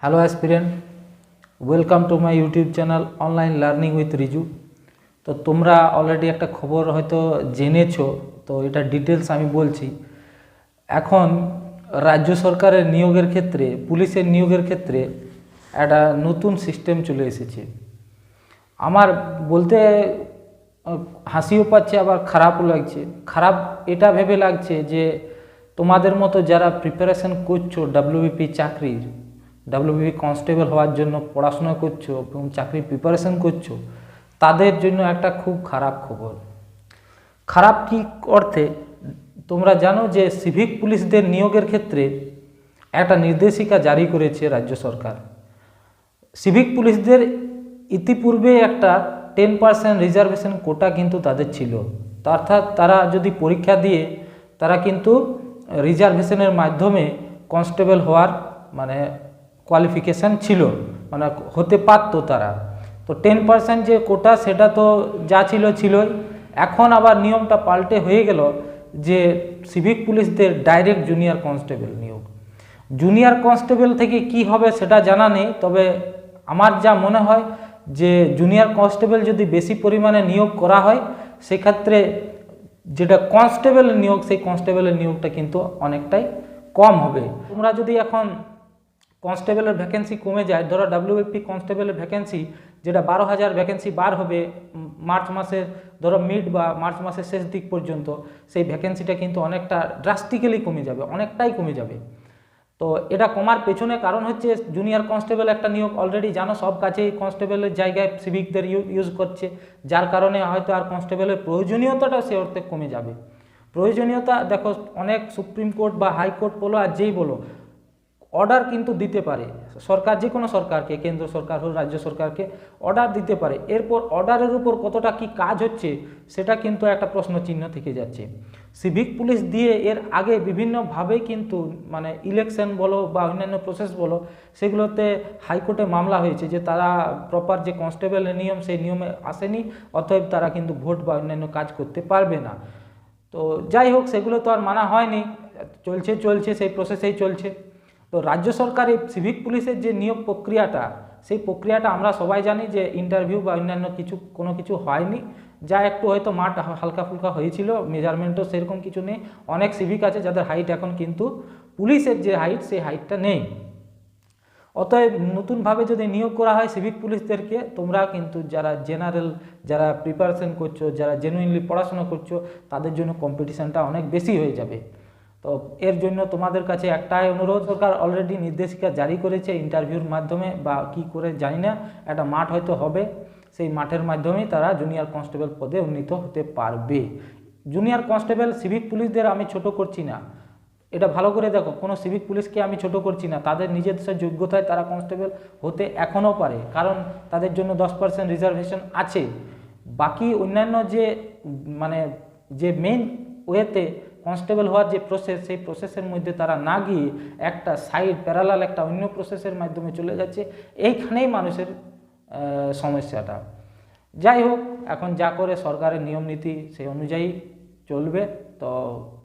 Hello aspirant, welcome to my YouTube channel online learning with Riju. তো তোমরা already একটা খবর হয়তো জেনেছো, তো এটা ডিটেলস আমি বলছি। এখন রাজ্য সরকারের নিয়োগের ক্ষেত্রে, পুলিশের নিয়োগের ক্ষেত্রে একটা নতুন সিস্টেম চলে এসেছে। আমার বলতে হাসিও পাচ্ছে, আবার খারাপও লাগছে। খারাপ এটা ভেবে লাগছে যে তোমাদের মতো যারা প্রিপারেশন করছো ডাব্লিউবিপি চাকরির, ডাব্লিউবিপি কনস্টেবল হওয়ার জন্য পড়াশোনা করছো এবং চাকরির প্রিপারেশন করছো, তাদের জন্য একটা খুব খারাপ খবর। খারাপ কী অর্থে? তোমরা জানো যে সিভিক পুলিশদের নিয়োগের ক্ষেত্রে একটা নির্দেশিকা জারি করেছে রাজ্য সরকার। সিভিক পুলিশদের ইতিপূর্বে একটা 10% রিজার্ভেশন কোটা কিন্তু তাদের ছিল, অর্থাৎ তারা যদি পরীক্ষা দিয়ে তারা কিন্তু রিজার্ভেশনের মাধ্যমে কনস্টেবল হওয়ার কোয়ালিফিকেশান ছিল, হতে পারত তারা। তো 10% যে কোটা সেটা তো যা ছিলই। এখন আবার নিয়মটা পাল্টে হয়ে গেল যে সিভিক পুলিশদের ডাইরেক্ট জুনিয়র কনস্টেবল নিয়োগ। জুনিয়র কনস্টেবল থেকে কি হবে সেটা জানা নেই, তবে আমার যা মনে হয় যে জুনিয়র কনস্টেবল যদি বেশি পরিমাণে নিয়োগ করা হয়, সেক্ষেত্রে যেটা কনস্টেবল নিয়োগ, সেই কনস্টেবলের নিয়োগটা কিন্তু অনেকটাই কম হবে। তোমরা যদি এখন কনস্টেবলের ভ্যাকেন্সি কমে যায়, ধরো ডাব্লিউবিপি কনস্টেবলের ভ্যাকেন্সি যেটা 12,000 ভ্যাকেন্সি বার হবে মার্চ মাসের ধরো মিড বা মার্চ মাসের শেষ দিক পর্যন্ত, সেই ভ্যাকেন্সিটা কিন্তু অনেকটা ড্রাস্টিক্যালি কমে যাবে, অনেকটাই কমে যাবে। তো এটা কমার পেছনে কারণ হচ্ছে জুনিয়র কনস্টেবল একটা নিয়োগ অলরেডি জানো, সব কাছেই কনস্টেবলের জায়গায় সিভিকদের ইউজ করছে, যার কারণে হয়তো আর কনস্টেবলের প্রয়োজনীয়তাটা সে অর্থে কমে যাবে। প্রয়োজনীয়তা দেখো, অনেক সুপ্রিম কোর্ট বা হাইকোর্ট বলো আর যেই বলো, অর্ডার কিন্তু দিতে পারে সরকার, যে কোনো সরকারকে, কেন্দ্র সরকার হোক রাজ্য সরকারকে অর্ডার দিতে পারে। এরপর অর্ডারের উপর কতটা কি কাজ হচ্ছে সেটা কিন্তু একটা প্রশ্ন চিহ্ন থেকে যাচ্ছে। সিভিক পুলিশ দিয়ে এর আগে বিভিন্নভাবে কিন্তু ইলেকশন বলো বা অন্যান্য প্রসেস বলো, সেগুলোতে হাইকোর্টে মামলা হয়েছে যে তারা প্রপার যে কনস্টেবলের নিয়ম সেই নিয়মে আসেনি, অতএব তারা কিন্তু ভোট বা অন্যান্য কাজ করতে পারবে না। তো যাই হোক, সেগুলো তো আর মানা হয়নি, চলছে সেই প্রসেসেই চলছে। তো রাজ্য সরকার এই সিভিক পুলিশের যে নিয়োগ প্রক্রিয়াটা, সেই প্রক্রিয়াটা আমরা সবাই জানি যে ইন্টারভিউ বা অন্যান্য কোনো কিছু হয়নি, যা একটু হয়তো মাঠ হালকা ফুলকা হয়েছিল, মেজারমেন্টও সেরকম কিছু নেই। অনেক সিভিক আছে যাদের হাইট এখন কিন্তু পুলিশের যে হাইট সেই হাইটটা নেই। অতএব নতুনভাবে যদি নিয়োগ করা হয় সিভিক পুলিশদেরকে, তোমরা কিন্তু যারা জেনারেল, যারা প্রিপারেশন করছো, যারা জেনুইনলি পড়াশোনা করছো, তাদের জন্য কম্পিটিশানটা অনেক বেশি হয়ে যাবে। তো এর জন্য তোমাদের কাছে একটাই অনুরোধ, সরকার অলরেডি নির্দেশিকা জারি করেছে ইন্টারভিউর মাধ্যমে বা কি করে জানি না, একটা মাঠ হয়তো হবে, সেই মাঠের মাধ্যমেই তারা জুনিয়র কনস্টেবল পদে উন্নীত হতে পারবে। জুনিয়র কনস্টেবল সিভিক পুলিশদের আমি ছোট করছি না, এটা ভালো করে দেখো, কোনো সিভিক পুলিশকে আমি ছোট করছি না, তাদের নিজস্ব যোগ্যতায় তারা কনস্টেবল হতে এখনও পারে, কারণ তাদের জন্য 10% রিজার্ভেশন আছে। বাকি অন্যান্য যে মেইন ওয়েতে কনস্টেবল হওয়ার যে প্রসেস, সেই প্রসেসের মধ্যে তারা না গিয়ে একটা সাইড প্যারালাল একটা অন্য প্রসেসের মাধ্যমে চলে যাচ্ছে, এইখানেই মানুষের সমস্যাটা। যাই হোক, এখন যা করে সরকারের নিয়ম নীতি সেই অনুযায়ী চলবে। তো